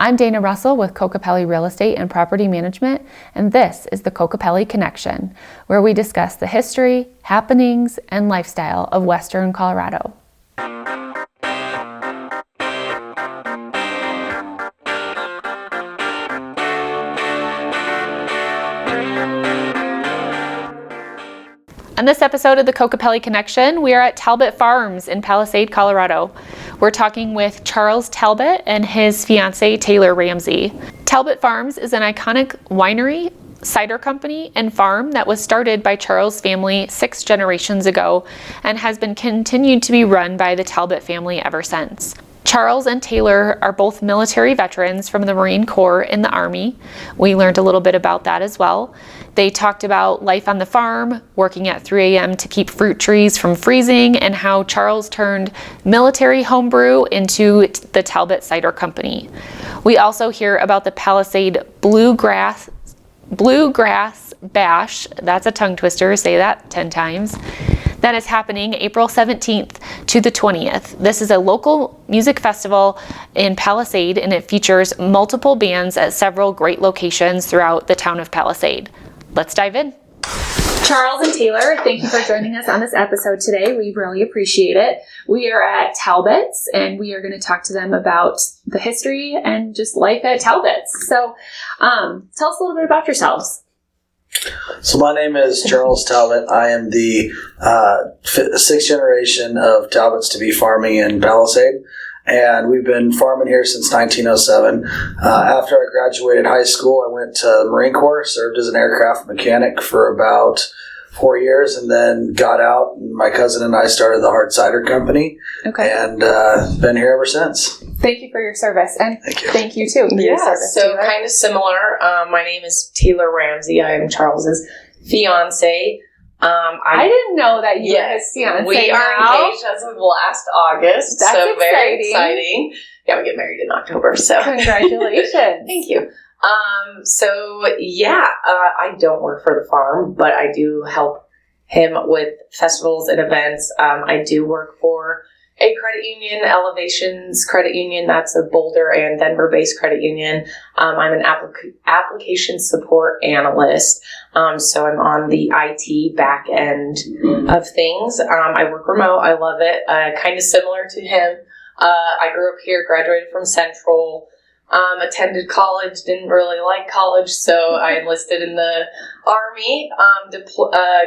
I'm Dana Russell with Kokopelli Real Estate and Property Management, and this is the Kokopelli Connection, where we discuss the history, happenings, and lifestyle of Western Colorado. On this episode of the Kokopelli Connection, we are at Talbott Farms in Palisade, Colorado. We're talking with Charles Talbott and his fiancée, Taylor Ramsey. Talbott Farms is an iconic winery, cider company, and farm that was started by Charles' family 6 generations ago and has been continued to be run by the Talbott family ever since. Charles and Taylor are both military veterans from the Marine Corps in the Army. We learned a little bit about that as well. They talked about life on the farm, working at 3 a.m. to keep fruit trees from freezing, and how Charles turned military homebrew into the Talbot Cider Company. We also hear about the Palisade Bluegrass Bash. That's a tongue twister, say that 10 times. That is happening April 17th to the 20th. This is a local music festival in Palisade, and it features multiple bands at several great locations throughout the town of Palisade. Let's dive in. Charles and Taylor, thank you for joining us on this episode today. We really appreciate it. We are at Talbot's, and we are going to talk to them about the history and just life at Talbot's. So tell us a little bit about yourselves. So my name is Charles Talbott. I am the 6th generation of Talbots to be farming in Palisade, and we've been farming here since 1907. After I graduated high school, I went to the Marine Corps, served as an aircraft mechanic for about 4 years, and then got out. And my cousin and I started the Hard Cider Company, and been here ever since. Thank you for your service, and thank you too. Yeah, so kind of similar. My name is Taylor Ramsey. I am Charles's fiancé. I didn't know that you were his fiancé. We are engaged as of last August. That's so exciting. Very exciting. Yeah, we get married in October. So congratulations. Thank you. I don't work for the farm, but I do help him with festivals and events. I do work for a credit union, Elevations Credit Union. That's a Boulder and Denver-based credit union. I'm an application support analyst. So I'm on the IT back end of things. I work remote. I love it. Kind of similar to him. I grew up here, graduated from Central, attended college, didn't really like college, so I enlisted in the Army,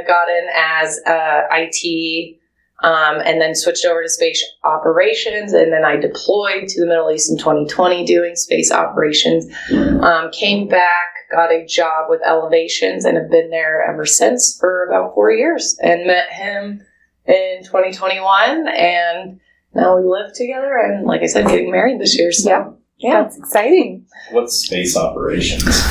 got in as IT, and then switched over to space operations, and then I deployed to the Middle East in 2020 doing space operations. Came back, got a job with Elevations, and have been there ever since for about 4 years, and met him in 2021, and now we live together, and like I said, getting married this year, so yeah. That's exciting. What's space operations?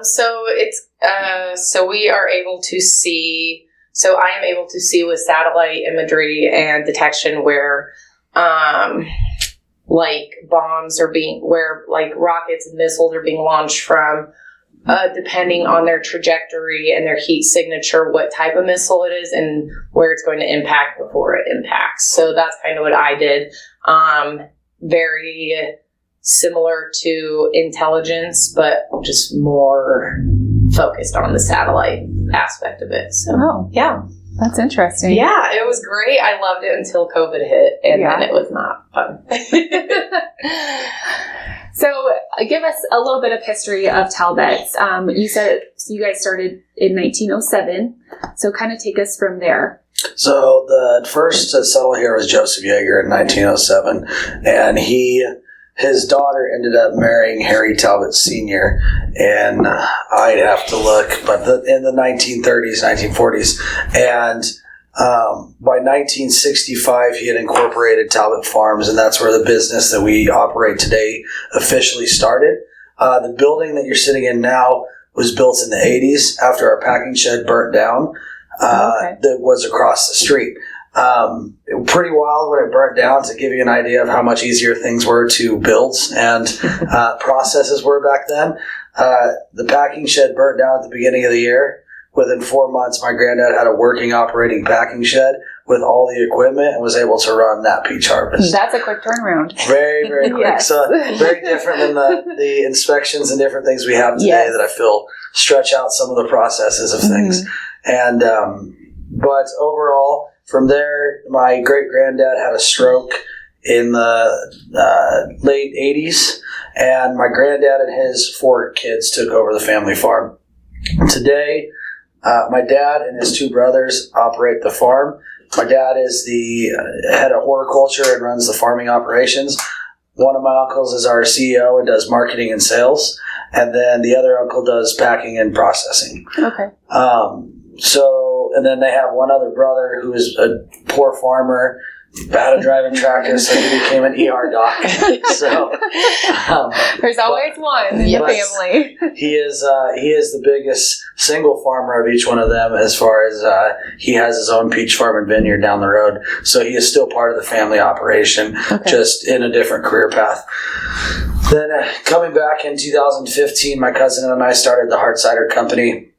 So we are able to see. So I am able to see with satellite imagery and detection where, like bombs are where like rockets and missiles are being launched from, depending on their trajectory and their heat signature, what type of missile it is and where it's going to impact before it impacts. So that's kind of what I did. Very similar to intelligence, but just more focused on the satellite aspect of it. So, yeah. That's interesting. Yeah, it was great. I loved it until COVID hit, and then it was not fun. So, give us a little bit of history of Talbot's. You said you guys started in 1907, so kind of take us from there. So the first to settle here was Joseph Yeager in 1907, and his daughter ended up marrying Harry Talbot Sr., and I'd have to look, but in the 1930s, 1940s, and by 1965, he had incorporated Talbott Farms, and that's where the business that we operate today officially started. The building that you're sitting in now was built in the 80s after our packing shed burnt down. That was across the street. Pretty wild when it burnt down, to give you an idea of how much easier things were to build and processes were back then. The packing shed burnt down at the beginning of the year. Within 4 months, my granddad had a working, operating packing shed with all the equipment and was able to run that peach harvest. That's a quick turnaround. Very, very quick. Yes. So very different than the inspections and different things we have today that I feel stretch out some of the processes of things. And but overall, from there, my great-granddad had a stroke in the late 80s, and my granddad and his 4 kids took over the family farm. Today, my dad and his 2 brothers operate the farm. My dad is the head of horticulture and runs the farming operations. One of my uncles is our CEO and does marketing and sales, and then the other uncle does packing and processing. Okay. And then they have one other brother who is a poor farmer, bad at driving tractors, so he became an ER doc. So there's always one in the family. He is the biggest single farmer of each one of them, as far as he has his own peach farm and vineyard down the road. So he is still part of the family operation, just in a different career path. Then coming back in 2015, my cousin and I started the Hard Cider Company.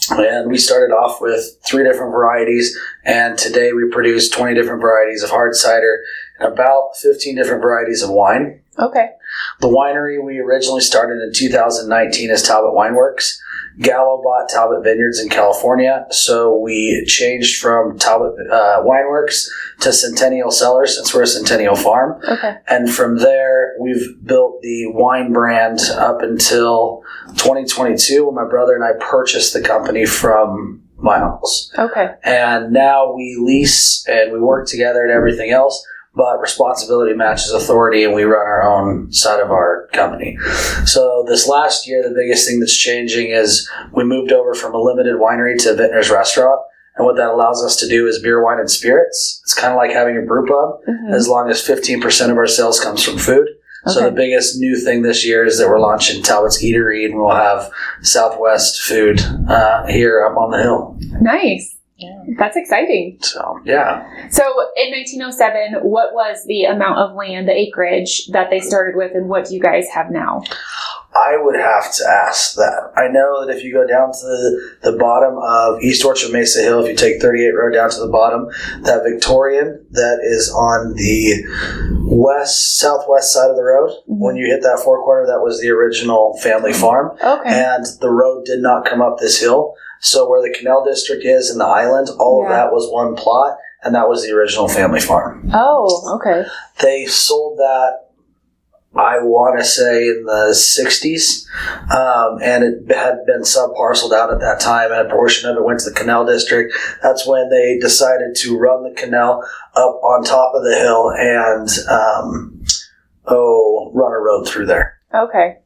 And we started off with 3 different varieties, and today we produce 20 different varieties of hard cider and about 15 different varieties of wine. Okay. The winery we originally started in 2019 as Talbot Wineworks. Gallo bought Talbot Vineyards in California, so we changed from Talbot Wineworks to Centennial Cellars, since we're a Centennial farm. Okay. And from there, we've built the wine brand up until 2022, when my brother and I purchased the company from my uncles. Okay. And now we lease and we work together and everything else, but responsibility matches authority, and we run our own side of our company. So this last year, the biggest thing that's changing is we moved over from a limited winery to a vintner's restaurant. And what that allows us to do is beer, wine, and spirits. It's kind of like having a brew pub, as long as 15% of our sales comes from food. So the biggest new thing this year is that we're launching Talbot's Eatery, and we'll have Southwest food here up on the hill. Nice. Yeah. That's exciting. So, yeah. So in 1907, what was the amount of land, the acreage that they started with, and what do you guys have now? I would have to ask that. I know that if you go down to the bottom of East Orchard Mesa Hill, if you take 38 Road down to the bottom, that Victorian that is on the southwest side of the road, when you hit that forecorner, that was the original family farm. Okay. And the road did not come up this hill. So where the Canal District is in the island, all of that was one plot, and that was the original family farm. Oh, okay. They sold that, I want to say, in the 60s, and it had been sub-parceled out at that time, and a portion of it went to the Canal District. That's when they decided to run the canal up on top of the hill and run a road through there. Okay.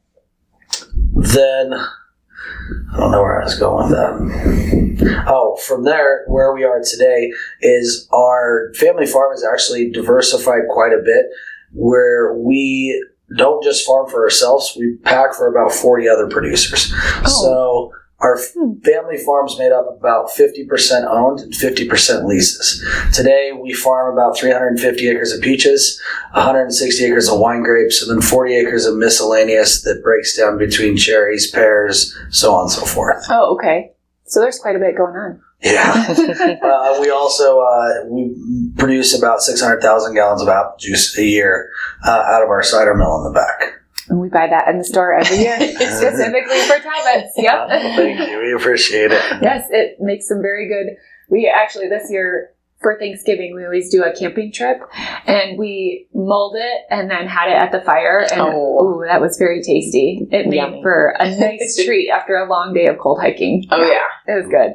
Then, I don't know where I was going with that. Oh, from there, where we are today is our family farm is actually diversified quite a bit, where we don't just farm for ourselves, we pack for about 40 other producers. So our family farm's made up about 50% owned and 50% leases. Today we farm about 350 acres of peaches, 160 acres of wine grapes, and then 40 acres of miscellaneous that breaks down between cherries, pears, so on and so forth. Oh, okay. So there's quite a bit going on. Yeah. We also we produce about 600,000 gallons of apple juice a year out of our cider mill in the back. And we buy that in the store every year, specifically for Talbots. Yep. Thank you. We appreciate it. Yes, it makes some very good. We actually, this year, for Thanksgiving, we always do a camping trip, and we mulled it and then had it at the fire, and ooh, that was very tasty. It made for a nice treat after a long day of cold hiking. Oh, yeah. It was good.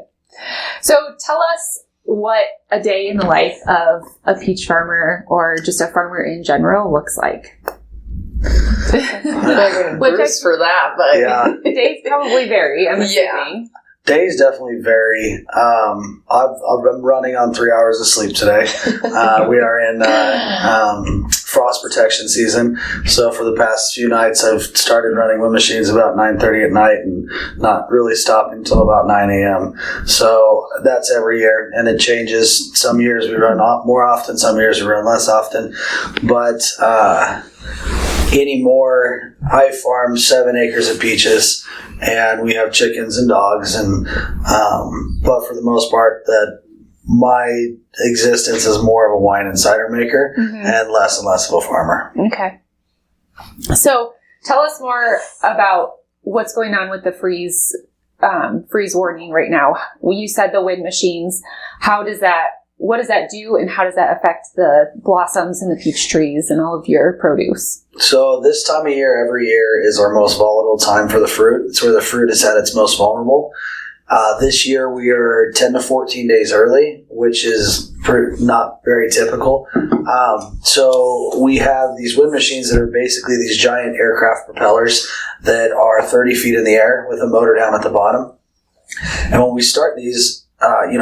So tell us what a day in the life of a peach farmer, or just a farmer in general, looks like. Bruce for that, but days probably vary, I'm assuming. Days definitely vary. I've been running on 3 hours of sleep today. We are in frost protection season, so for the past few nights I've started running wind machines about 9:30 at night and not really stopping until about 9 a.m. So that's every year, and it changes. Some years we run more often, some years we run less often, but anymore, I farm 7 acres of peaches, and we have chickens and dogs, and but for the most part, that my existence as more of a wine and cider maker and less of a farmer. Okay. So tell us more about what's going on with the freeze warning right now. You said the wind machines. What does that do, and how does that affect the blossoms and the peach trees and all of your produce? So this time of year, every year, is our most volatile time for the fruit. It's where the fruit is at its most vulnerable. This year we are 10 to 14 days early, which is not very typical. So we have these wind machines that are basically these giant aircraft propellers that are 30 feet in the air with a motor down at the bottom. And when we start these,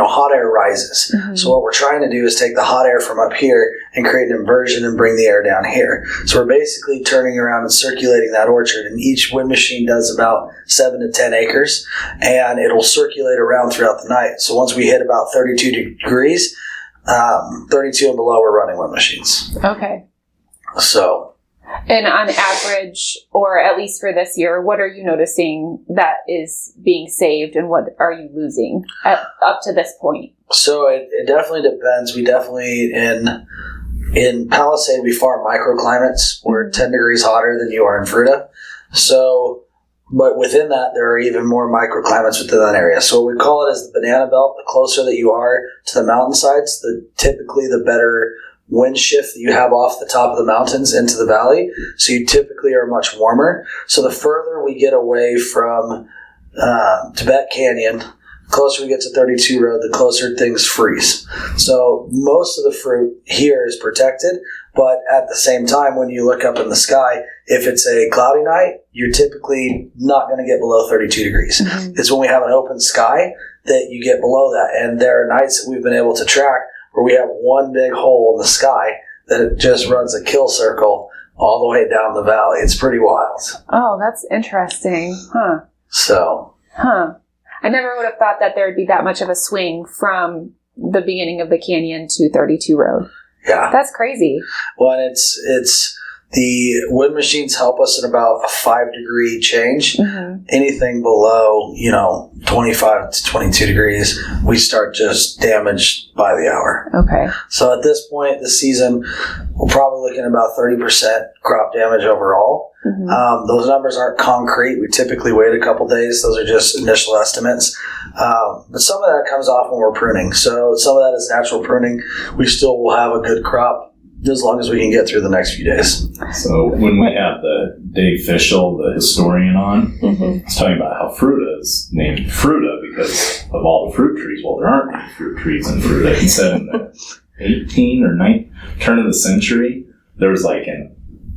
hot air rises. So what we're trying to do is take the hot air from up here and create an inversion and bring the air down here. So we're basically turning around and circulating that orchard, and each wind machine does about 7 to 10 acres, and it'll circulate around throughout the night. So once we hit about 32 degrees, 32 and below, we're running wind machines. Okay. So... And on average, or at least for this year, what are you noticing that is being saved, and what are you losing up to this point? So it definitely depends. We definitely, in Palisade, we farm microclimates. We're 10 degrees hotter than you are in Fruita. So, but within that, there are even more microclimates within that area. So what we call it is the banana belt. The closer that you are to the mountainsides, typically the better wind shift that you have off the top of the mountains into the valley. So you typically are much warmer. So the further we get away from Tibet Canyon, the closer we get to 32 Road, the closer things freeze. So most of the fruit here is protected, but at the same time, when you look up in the sky, if it's a cloudy night, you're typically not going to get below 32 degrees. It's when we have an open sky that you get below that. And there are nights that we've been able to track where we have one big hole in the sky that it just runs a kill circle all the way down the valley. It's pretty wild. Oh, that's interesting. I never would have thought that there would be that much of a swing from the beginning of the canyon to 32 Road. Yeah. That's crazy. Well, and it's the wind machines help us in about a 5-degree change. Anything below, 25 to 22 degrees, we start just damaged by the hour. Okay. So at this point, the season, we're probably looking at about 30% crop damage overall. Those numbers aren't concrete. We typically wait a couple days. Those are just initial estimates. But some of that comes off when we're pruning. So some of that is natural pruning. We still will have a good crop as long as we can get through the next few days. So when we have the Dave Fischel, the historian, on, he's talking about how Fruita is named Fruita because of all the fruit trees. Well, there aren't any fruit trees in Fruita. He said in the 18 or 19 turn of the century, there was like a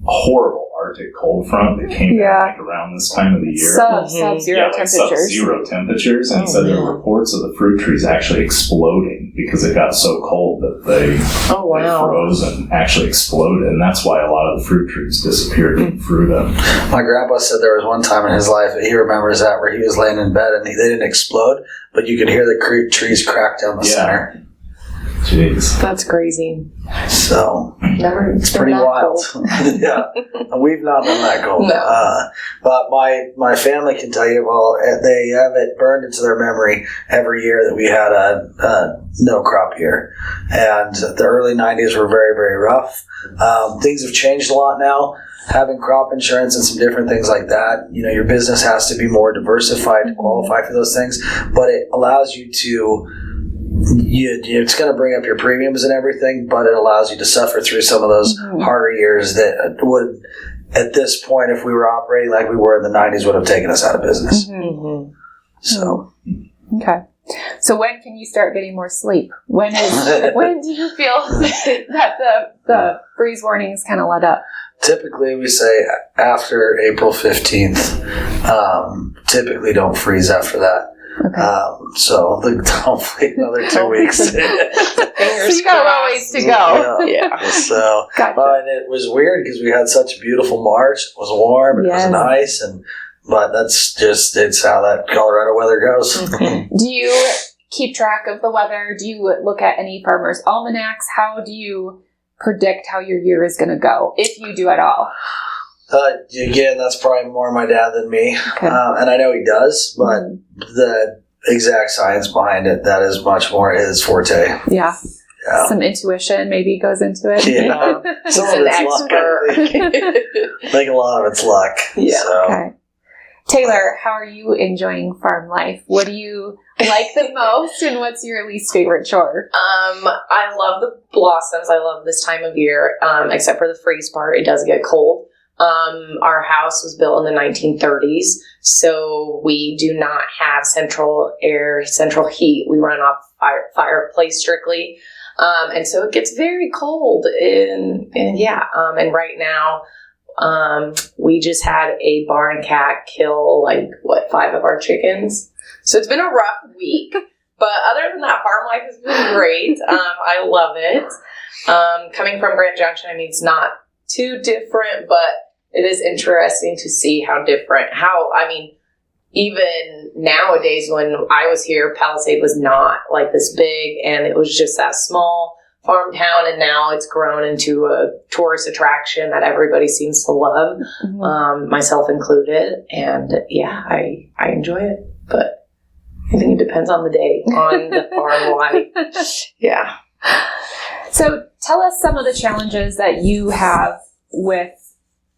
horrible Arctic cold front that came down around this time of the year. Sub-zero temperatures. Sub-zero temperatures. And so there were reports of the fruit trees actually exploding because it got so cold that they froze and actually exploded. And that's why a lot of the fruit trees disappeared from Fruita. My grandpa said there was one time in his life that he remembers that where he was laying in bed and they didn't explode, but you could hear the trees crack down the center. Jeez. That's crazy. So it's pretty wild. Yeah, we've not done that cold. No. But my family can tell you, they have it burned into their memory every year that we had a no crop year, and the early 90s were very, very rough. Things have changed a lot now. Having crop insurance and some different things like that, your business has to be more diversified to qualify for those things, but it allows you to. It's going to bring up your premiums and everything, but it allows you to suffer through some of those harder years that would, at this point, if we were operating like we were in the 90s, would have taken us out of business. So, okay. So when can you start getting more sleep? When do you feel that the freeze warnings kind of let up? Typically, we say after April 15th. Typically, don't freeze after that. Okay. So hopefully another 2 weeks. So you got a long ways to go. Yeah. So, gotcha. And it was weird because we had such a beautiful March. It was warm. It was nice, but that's just it's how that Colorado weather goes. Do you keep track of the weather? Do you look at any farmers' almanacs? How do you predict how your year is going to go, if you do at all? Again, that's probably more my dad than me, and I know he does. But exact science behind it. That is much more his forte. Yeah. Yeah. Some intuition maybe goes into it. Yeah. Some of it's luck, I think a lot of it's luck. Yeah. So. Okay. Taylor, how are you enjoying farm life? What do you like the most, and what's your least favorite chore? I love the blossoms. I love this time of year, except for the freeze part. It does get cold. Our house was built in the 1930s, so we do not have central heat. We run off fireplace strictly. And so it gets very cold. And right now, we just had a barn cat kill 5 of our chickens. So it's been a rough week, but other than that, farm life has been great. I love it. Coming from Grand Junction, it's not too different, but it is interesting to see even nowadays when I was here, Palisade was not this big, and it was just that small farm town, and now it's grown into a tourist attraction that everybody seems to love, myself included. And yeah, I enjoy it, but I think it depends on the day, on the farm life. Yeah. So tell us some of the challenges that you have with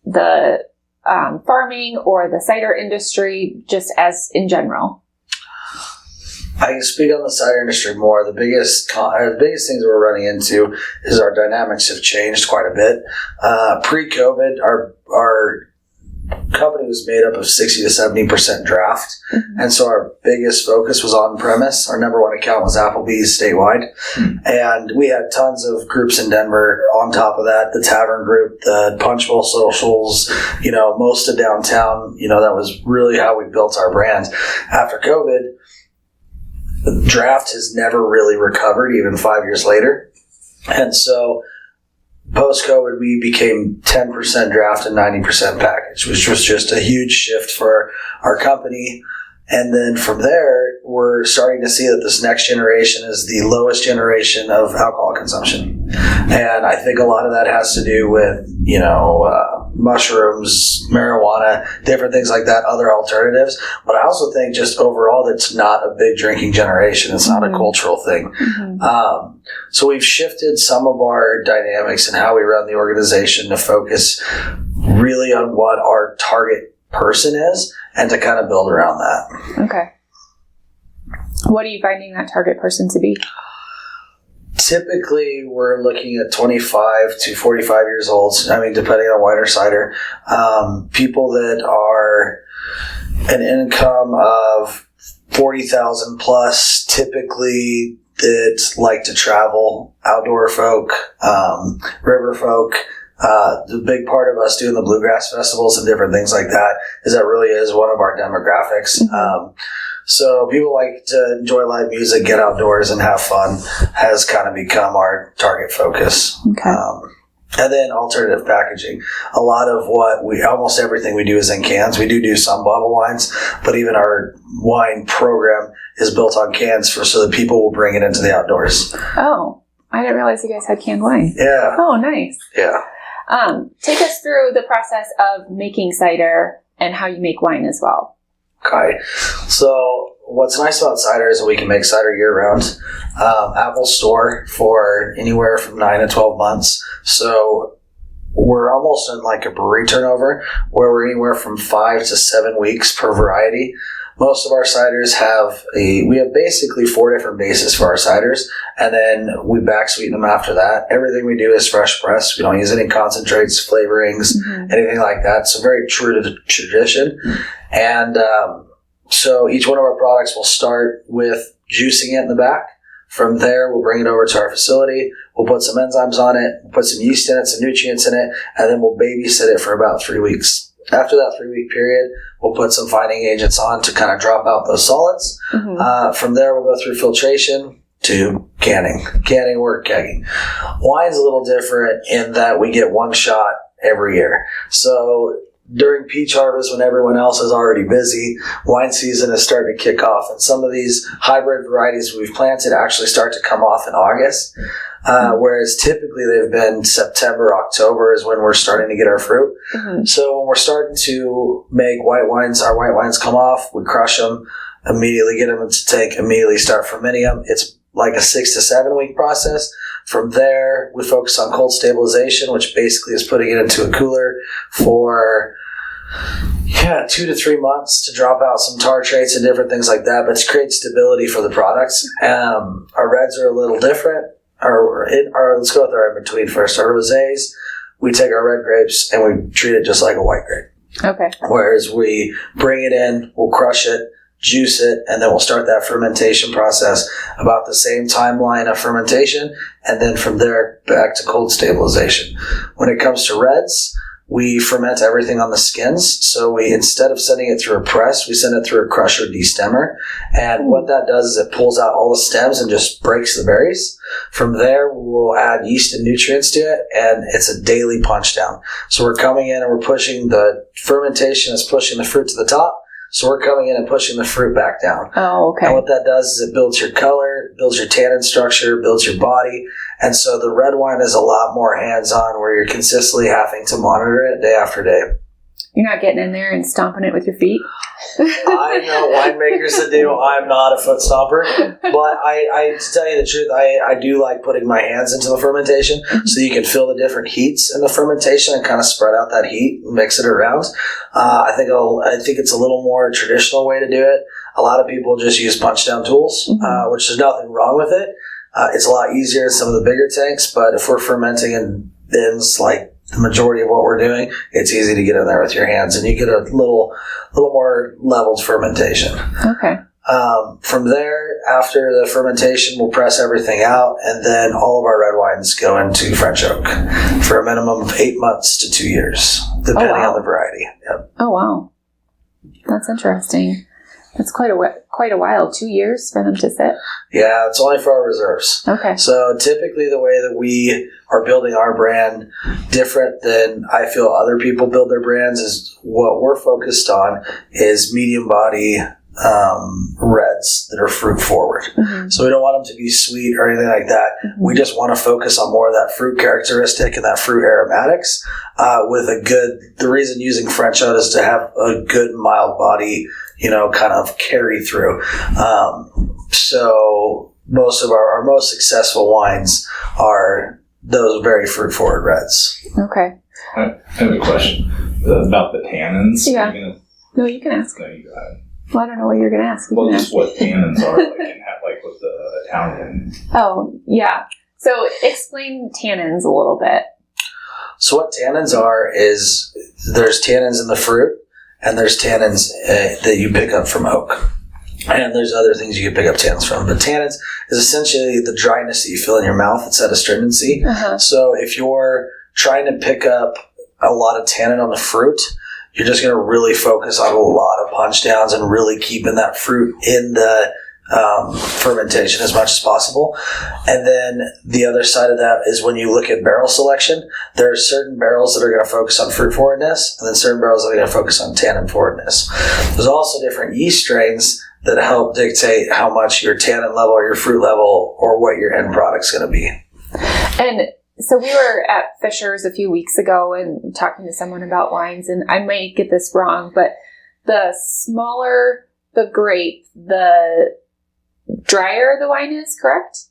the farming or the cider industry, just as in general. I can speak on the cider industry more. The biggest things we're running into is our dynamics have changed quite a bit. Pre-COVID, our company was made up of 60 to 70% draft. And so our biggest focus was on premise. Our number one account was Applebee's statewide. And we had tons of groups in Denver on top of that, the Tavern Group, the Punch Bowl Socials, most of downtown. That was really how we built our brand. After COVID, the draft has never really recovered, even 5 years later. And so post-COVID, we became 10% draft and 90% package, which was just a huge shift for our company. And then from there, we're starting to see that this next generation is the lowest generation of alcohol consumption. And I think a lot of that has to do with, mushrooms, marijuana, different things like that, other alternatives. But I also think just overall, that's not a big drinking generation. It's not a cultural thing. So we've shifted some of our dynamics and how we run the organization to focus really on what our target person is and to kind of build around that. Okay. What are you finding that target person to be? Typically, we're looking at 25 to 45 years old, depending on wine or cider. People that are an income of 40,000 plus, typically that like to travel, outdoor folk, river folk. The big part of us doing the bluegrass festivals and different things like that is that really is one of our demographics. So people like to enjoy live music, get outdoors, and have fun has kind of become our target focus. Okay. And then alternative packaging. A lot of almost everything we do is in cans. We do some bottle wines, but even our wine program is built on cans so that people will bring it into the outdoors. Oh, I didn't realize you guys had canned wine. Yeah. Oh, nice. Yeah. Take us through the process of making cider and how you make wine as well. Okay. So what's nice about cider is that we can make cider year-round. Apple store for anywhere from 9 to 12 months. So we're almost in a brewery turnover where we're anywhere from 5 to 7 weeks per variety. Most of our ciders we have basically 4 different bases for our ciders, and then we back sweeten them after that. Everything we do is fresh press. We don't use any concentrates, flavorings, anything like that. So very true to the tradition. And so each one of our products will start with juicing it in the back. From there, we'll bring it over to our facility. We'll put some enzymes on it, we'll put some yeast in it, some nutrients in it, and then we'll babysit it for about 3 weeks. After that 3-week period, we'll put some fining agents on to kind of drop out those solids. From there, we'll go through filtration to canning or kegging. Wine's a little different in that we get one shot every year. So during peach harvest, when everyone else is already busy, wine season is starting to kick off. And some of these hybrid varieties we've planted actually start to come off in August. whereas typically they've been September, October is when we're starting to get our fruit. Mm-hmm. So when we're starting to make white wines, our white wines come off, we crush them, immediately get them into tank, immediately start fermenting them. It's like a 6 to 7 week process. From there, we focus on cold stabilization, which basically is putting it into a cooler for 2 to 3 months to drop out some tartrates and different things like that, but to create stability for the products. Our reds are a little different. Let's go with our in-between first. Our rosés, we take our red grapes and we treat it just like a white grape. Okay. Whereas we bring it in, we'll crush it, juice it, and then we'll start that fermentation process about the same timeline of fermentation, and then from there back to cold stabilization. When it comes to reds, we ferment everything on the skins. So we, instead of sending it through a press, we send it through a crusher destemmer. And what that does is it pulls out all the stems and just breaks the berries. From there, we'll add yeast and nutrients to it, and it's a daily punch down. So we're coming in and we're pushing the fermentation is pushing the fruit to the top. So we're coming in and pushing the fruit back down. Oh, okay. And what that does is it builds your color, builds your tannin structure, builds your body. And so the red wine is a lot more hands-on, where you're consistently having to monitor it day after day. You're not getting in there and stomping it with your feet? I know winemakers that do. I'm not a foot stomper. But I to tell you the truth, I do like putting my hands into the fermentation so you can feel the different heats in the fermentation and kind of spread out that heat and mix it around. I think it's a little more traditional way to do it. A lot of people just use punch down tools, which there's nothing wrong with it. It's a lot easier in some of the bigger tanks, but if we're fermenting in bins like the majority of what we're doing, it's easy to get in there with your hands, and you get a little more leveled fermentation. Okay. From there, after the fermentation, we'll press everything out, and then all of our red wines go into French oak for a minimum of 8 months to 2 years, depending on the variety. Yep. Oh, wow. That's interesting. That's quite a while, 2 years for them to sit. Yeah, it's only for our reserves. Okay. So typically the way that we are building our brand, different than I feel other people build their brands, is what we're focused on is medium body reds that are fruit forward. Mm-hmm. So we don't want them to be sweet or anything like that. Mm-hmm. We just want to focus on more of that fruit characteristic and that fruit aromatics the reason using French oak is to have a good mild body, kind of carry through. So most of our most successful wines are those very fruit forward reds. Okay. I have a question about the tannins. Yeah. No, you can ask. No, you go ahead. Well, I don't know what you're going to ask. Well, just what tannins are like with the Italian. Oh, yeah. So explain tannins a little bit. So what tannins are is there's tannins in the fruit, and there's tannins that you pick up from oak. And there's other things you can pick up tannins from. But tannins is essentially the dryness that you feel in your mouth. It's that astringency. Uh-huh. So if you're trying to pick up a lot of tannin on the fruit, you're just going to really focus on a lot of punch downs and really keeping that fruit in the fermentation as much as possible. And then the other side of that is when you look at barrel selection, there are certain barrels that are going to focus on fruit forwardness, and then certain barrels that are going to focus on tannin forwardness. There's also different yeast strains that help dictate how much your tannin level or your fruit level or what your end product's going to be. And so we were at Fisher's a few weeks ago and talking to someone about wines, and I might get this wrong, but the smaller the grape, the drier the wine is, correct?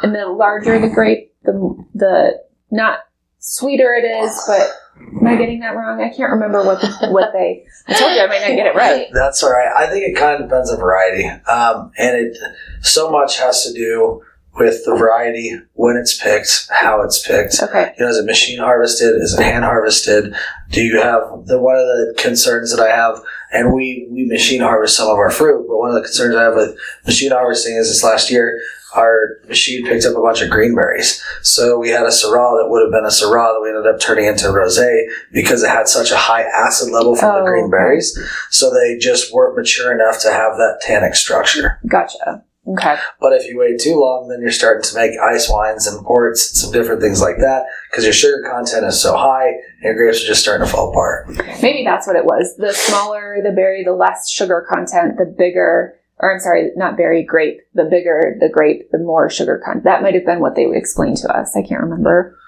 And the larger the grape, the not sweeter it is, but am I getting that wrong? I can't remember what they. I told you I might not get it right. That's all right. I think it kind of depends on variety, and it so much has to do with the variety, when it's picked, how it's picked. Okay. Is it machine harvested? Is it hand harvested? Do you have one of the concerns that I have, and we machine harvest some of our fruit, but one of the concerns I have with machine harvesting is this last year, our machine picked up a bunch of green berries. So we had a Syrah that would have been a Syrah that we ended up turning into a rosé because it had such a high acid level from the green berries. So they just weren't mature enough to have that tannic structure. Gotcha. Okay. But if you wait too long, then you're starting to make ice wines and ports and some different things like that because your sugar content is so high and your grapes are just starting to fall apart. Maybe that's what it was. The smaller the berry, the less sugar content, the bigger or I'm sorry, not berry, grape. The bigger the grape, the more sugar content. That might have been what they would explain to us. I can't remember.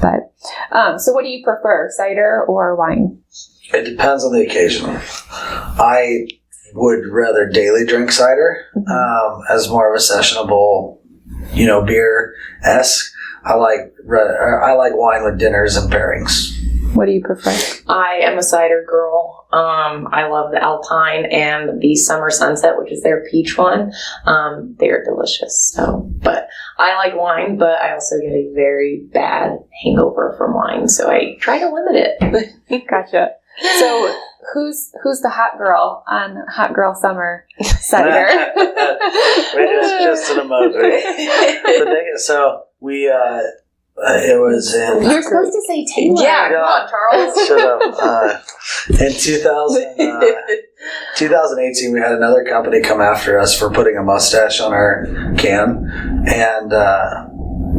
But, so what do you prefer, cider or wine? It depends on the occasion. I would rather daily drink cider as more of a sessionable, beer-esque. I like wine with dinners and pairings. What do you prefer? I am a cider girl. I love the Alpine and the Summer Sunset, which is their peach one. They are delicious. So, but I like wine, but I also get a very bad hangover from wine, so I try to limit it. Gotcha. So, who's the hot girl on Hot Girl Summer cider? It's just an emoji. The thing is, so we. It was in... You're supposed to say Taylor. Yeah, come on, Charles. Shut up. In 2018, we had another company come after us for putting a mustache on our can. And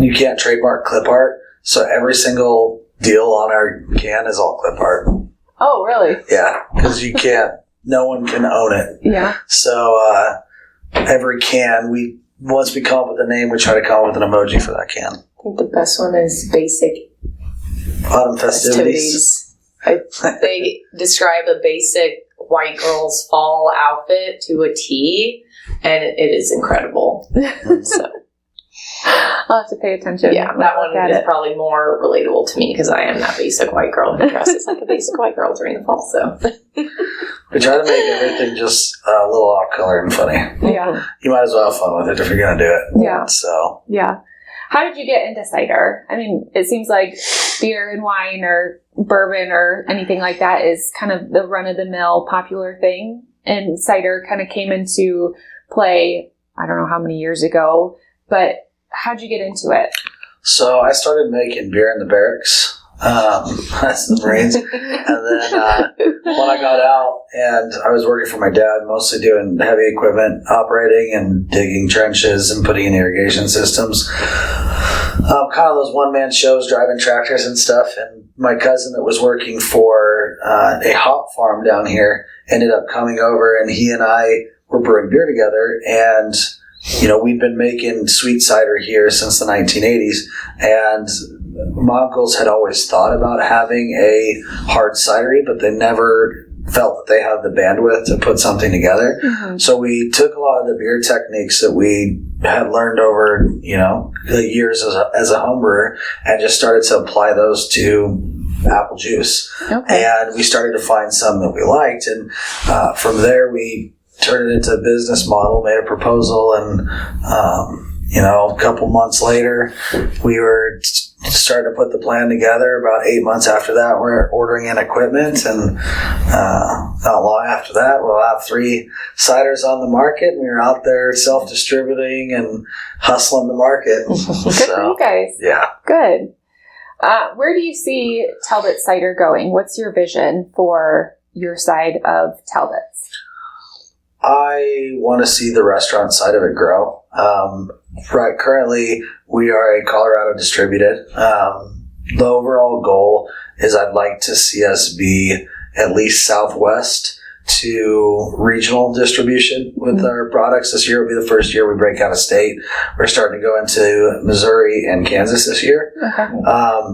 you can't trademark clip art. So every single deal on our can is all clip art. Oh, really? Yeah, because you can't... No one can own it. Yeah. So every can, once we come up with a name, we try to come up with an emoji for that can. I think the best one is basic Autumn festivities. They describe a basic white girl's fall outfit to a T, and it is incredible. So, I'll have to pay attention. Yeah, that one is probably more relatable to me because I am that basic white girl who dresses like a basic white girl during the fall. So we try to make everything just a little off color and funny. Yeah, you might as well have fun with it if you're going to do it. Yeah. So yeah. How did you get into cider? I mean, it seems like beer and wine or bourbon or anything like that is kind of the run-of-the-mill popular thing. And cider kind of came into play, I don't know how many years ago, but how'd you get into it? So I started making beer in the barracks. That's the Marines. And then when I got out and I was working for my dad, mostly doing heavy equipment operating and digging trenches and putting in irrigation systems. Kind of those one-man shows, driving tractors and stuff. And my cousin that was working for a hop farm down here ended up coming over, and he and I were brewing beer together. And we've been making sweet cider here since the 1980s, and my uncles had always thought about having a hard cidery, but they never felt that they had the bandwidth to put something together. Mm-hmm. So we took a lot of the beer techniques that we had learned over, the years as a home brewer and just started to apply those to apple juice. Okay. And we started to find some that we liked. And from there, we turned it into a business model, made a proposal, and, a couple months later, we were starting to put the plan together. About 8 months after that, we're ordering in equipment, and not long after that, we'll have 3 ciders on the market, and we're out there self-distributing and hustling the market. Good for you guys. Yeah. Good. Where do you see Talbot Cider going? What's your vision for your side of Talbot's? I want to see the restaurant side of it grow. Right, currently, we are a Colorado distributed. The overall goal is I'd like to see us be at least Southwest to regional distribution with our products. This year will be the first year we break out of state. We're starting to go into Missouri and Kansas this year. Okay.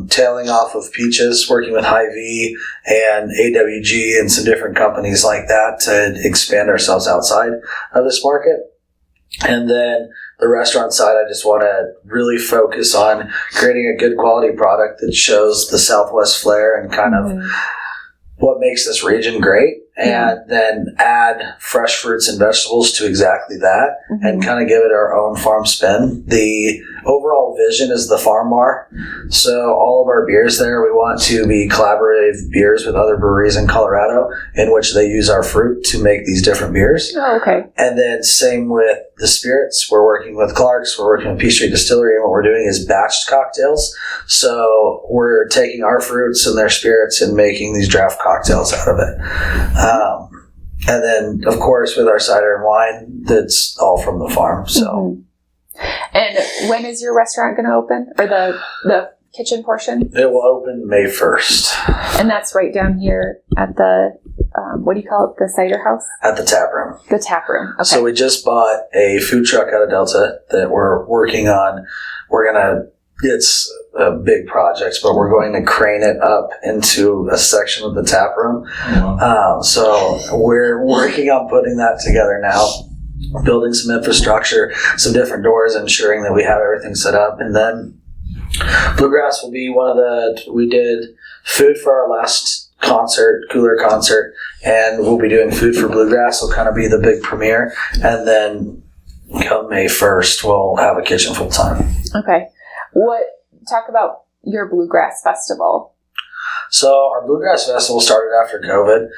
Tailing off of Peaches, working with Hy-Vee and AWG and some different companies like that to expand ourselves outside of this market. And then the restaurant side, I just want to really focus on creating a good quality product that shows the Southwest flair and kind of what makes this region great. And then add fresh fruits and vegetables to exactly that and kind of give it our own farm spin. The overall vision is the farm bar. So all of our beers there, we want to be collaborative beers with other breweries in Colorado in which they use our fruit to make these different beers. Oh, okay. And then same with the spirits. We're working with Clark's. We're working with Peachtree Distillery. And what we're doing is batched cocktails. So we're taking our fruits and their spirits and making these draft cocktails out of it. And then, of course, with our cider and wine, that's all from the farm. So, And when is your restaurant going to open, or the kitchen portion? It will open May 1st. And that's right down here at the, what do you call it, the cider house? At the tap room. The tap room, okay. So we just bought a food truck out of Delta that we're working on. We're going to, it's a big project, but we're going to crane it up into a section of the tap room. So we're working on putting that together now, building some infrastructure, some different doors, ensuring that we have everything set up. And then Bluegrass will be we did food for our last cooler concert, and we'll be doing food for Bluegrass. Will kind of be the big premiere. And then come May 1st, we'll have a kitchen full time. Okay. Talk about your Bluegrass Festival. So our Bluegrass Festival started after COVID.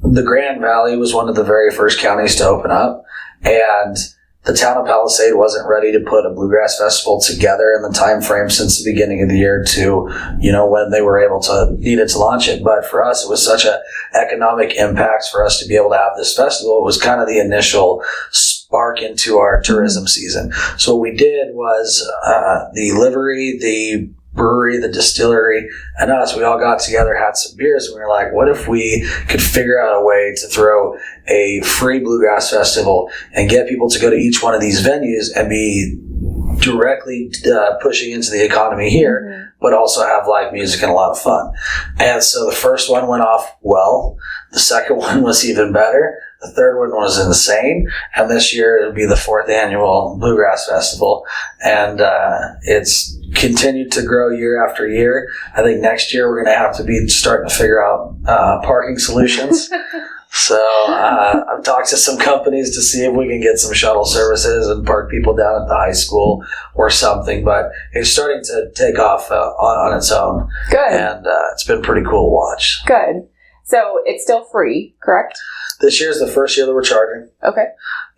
The Grand Valley was one of the very first counties to open up, and the town of Palisade wasn't ready to put a Bluegrass Festival together in the time frame since the beginning of the year to, when they were needed to launch it. But for us, it was such an economic impact for us to be able to have this festival. It was kind of the initial spark into our tourism season. So what we did was the livery, the brewery, the distillery, and us, we all got together, had some beers, and we were like, what if we could figure out a way to throw a free Bluegrass Festival and get people to go to each one of these venues and be directly pushing into the economy here, but also have live music and a lot of fun. And so the first one went off well. The second one was even better. The third one was insane. And this year it'll be the 4th annual Bluegrass Festival. And it's continued to grow year after year. I think next year we're going to have to be starting to figure out parking solutions. So I've talked to some companies to see if we can get some shuttle services and park people down at the high school or something. But it's starting to take off on its own. Good. And it's been pretty cool to watch. Good. So it's still free, correct? This year's the first year that we're charging. Okay.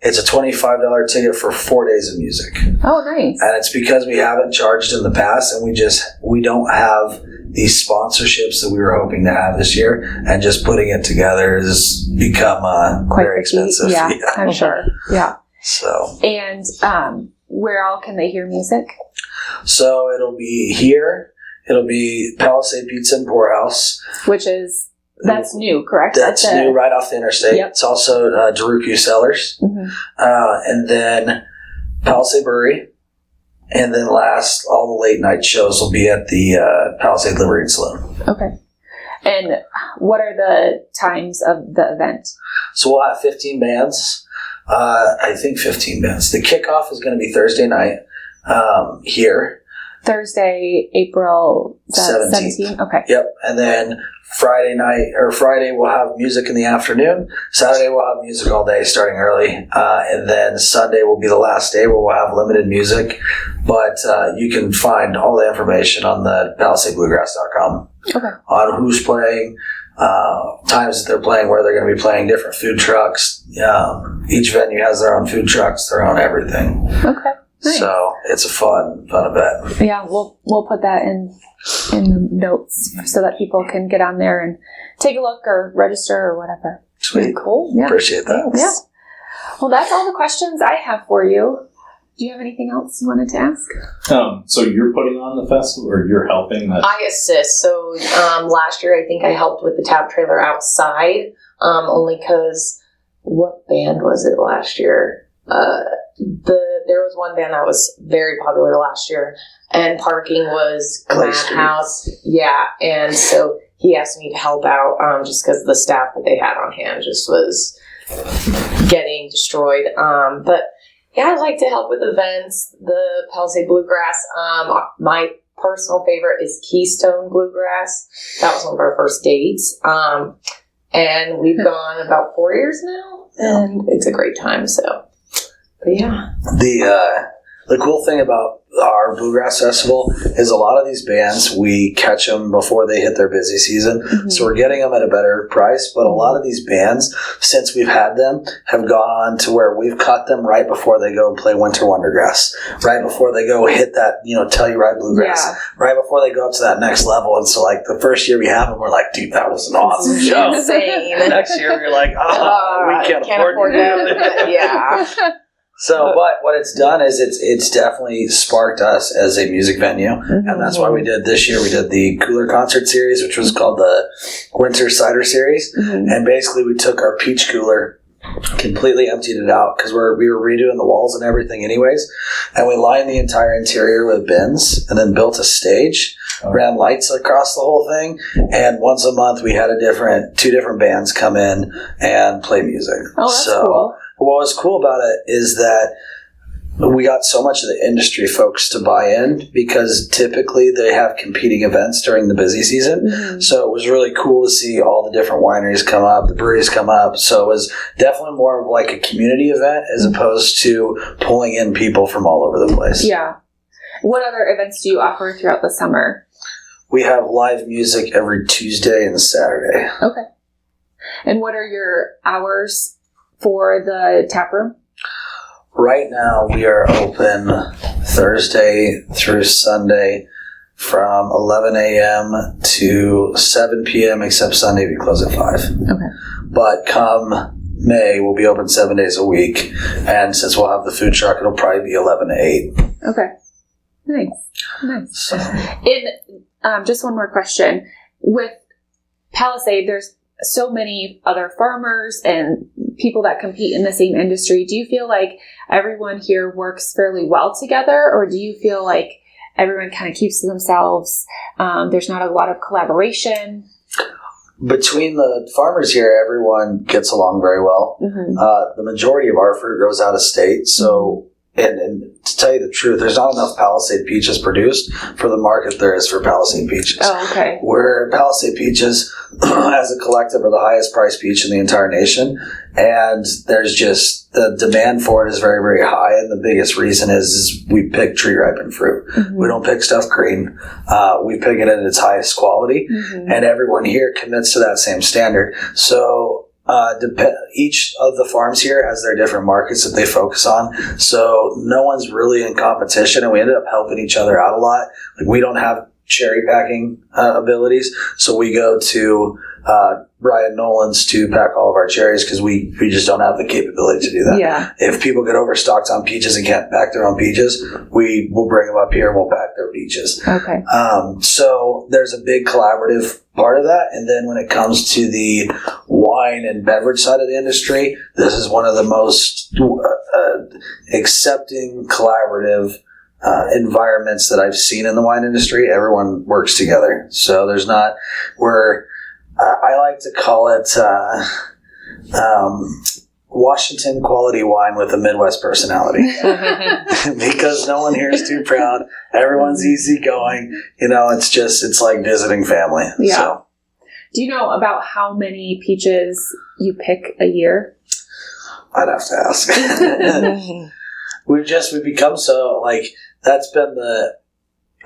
It's a $25 ticket for 4 days of music. Oh, nice. And it's because we haven't charged in the past, and we don't have these sponsorships that we were hoping to have this year, and just putting it together has become quite very expensive. Yeah, I'm sure. Yeah. So. And where all can they hear music? So it'll be here. It'll be Palisade Pizza and Poorhouse. That's new, correct? That's new, right off the interstate. Yep. It's also Daruku Cellars. Mm-hmm. And then Palisade Brewery. And then last, all the late night shows will be at the Palisade Livery and Saloon. Okay. And what are the times of the event? So we'll have 15 bands. I think 15 bands. The kickoff is going to be Thursday night here. Thursday, April 17th. Okay. Yep. And then Friday we'll have music in the afternoon. Saturday we'll have music all day starting early. And then Sunday will be the last day where we'll have limited music. But you can find all the information on the PalisadeBluegrass.com. Okay. On who's playing, times that they're playing, where they're going to be playing, different food trucks. Each venue has their own food trucks, their own everything. Okay. Nice. So it's a fun event. Yeah, we'll put that in the notes so that people can get on there and take a look or register or whatever. Sweet. Cool. Yeah. Appreciate that. Yeah. Well, that's all the questions I have for you. Do you have anything else you wanted to ask? So you're putting on the festival, or you're helping? I assist. So last year I think I helped with the tap trailer outside, only because what band was it last year? There was one band that was very popular last year, and parking was madhouse. Yeah, and so he asked me to help out just because the staff that they had on hand just was getting destroyed. But yeah, I'd like to help with events. The Palisade Bluegrass. My personal favorite is Keystone Bluegrass. That was one of our first dates. And we've gone about 4 years now, and it's a great time. So. But yeah. The cool thing about our Bluegrass Festival is a lot of these bands, we catch them before they hit their busy season. Mm-hmm. So we're getting them at a better price. But a lot of these bands, since we've had them, have gone on to where we've caught them right before they go and play Winter Wondergrass, right before they go hit that, Telluride Bluegrass, right before they go up to that next level. And so, like, the first year we have them, we're like, dude, that was an awesome show. Insane. Next year we're like, we can't afford to do that. Yeah. So, but what it's done is it's definitely sparked us as a music venue, and that's why we did this year. We did the Cooler Concert Series, which was called the Winter Cider Series, and basically we took our peach cooler, completely emptied it out because we were redoing the walls and everything anyways, and we lined the entire interior with bins and then built a stage, ran lights across the whole thing, and once a month we had two different bands come in and play music. Oh, that's cool. What was cool about it is that we got so much of the industry folks to buy in because typically they have competing events during the busy season. So it was really cool to see all the different wineries come up, the breweries come up. So it was definitely more of like a community event as opposed to pulling in people from all over the place. Yeah. What other events do you offer throughout the summer? We have live music every Tuesday and Saturday. Okay. And what are your hours for the tap room? Right now, we are open Thursday through Sunday from 11 a.m. to 7 p.m., except Sunday we close at 5. Okay. But come May, we'll be open 7 days a week. And since we'll have the food truck, it'll probably be 11 to 8. Okay. Nice. So, Just one more question. With Palisade, there's so many other farmers and people that compete in the same industry. Do you feel like everyone here works fairly well together, or do you feel like everyone kind of keeps to themselves? There's not a lot of collaboration. between the farmers here, everyone gets along very well. The majority of our fruit goes out of state, so and to tell you the truth, there's not enough Palisade peaches produced for the market there is for Palisade peaches. Oh, okay. Where Palisade peaches, as a collective, are the highest priced peach in the entire nation, and there's just the demand for it is very, very high, and the biggest reason is we pick tree ripened fruit. We don't pick stuff green. We pick it at its highest quality, and everyone here commits to that same standard. So each of the farms here has their different markets that they focus on, so no one's really in competition, and we ended up helping each other out a lot. Like, we don't have cherry packing abilities, so we go to Brian Nolan's to pack all of our cherries because we just don't have the capability to do that. Yeah. If people get overstocked on peaches and can't pack their own peaches, we will bring them up here and we'll pack their peaches. Okay. So there's a big collaborative part of that. And then when it comes to the wine and beverage side of the industry, this is one of the most accepting, collaborative environments that I've seen in the wine industry. Everyone works together. So there's not, I like to call it Washington quality wine with a Midwest personality. Because no one here is too proud. Everyone's easygoing. It's like visiting family. Yeah. So. Do you know about how many peaches you pick a year? I'd have to ask. We've become so, that's been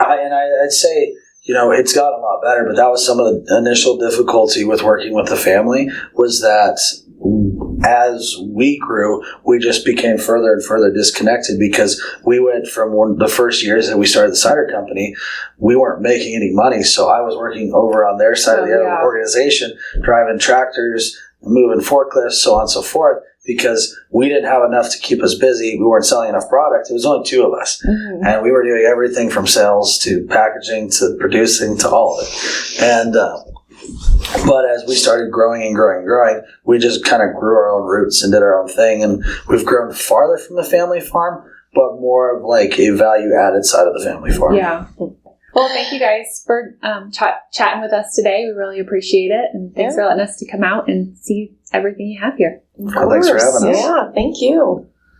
I'd say, it's gotten a lot better, but that was some of the initial difficulty with working with the family, was that as we grew, we just became further and further disconnected, because we went from one of the first years that we started the cider company, we weren't making any money. So I was working over on their side of the organization, driving tractors, moving forklifts, so on and so forth, because we didn't have enough to keep us busy. We weren't selling enough product. It was only two of us. And we were doing everything from sales to packaging to producing to all of it. And but as we started growing and growing and growing, we just kind of grew our own roots and did our own thing. And we've grown farther from the family farm, but more of like a value-added side of the family farm. Yeah. Well, thank you guys for chatting with us today. We really appreciate it. And thanks for letting us to come out and see everything you have here. Thanks for having us. Yeah, thank you.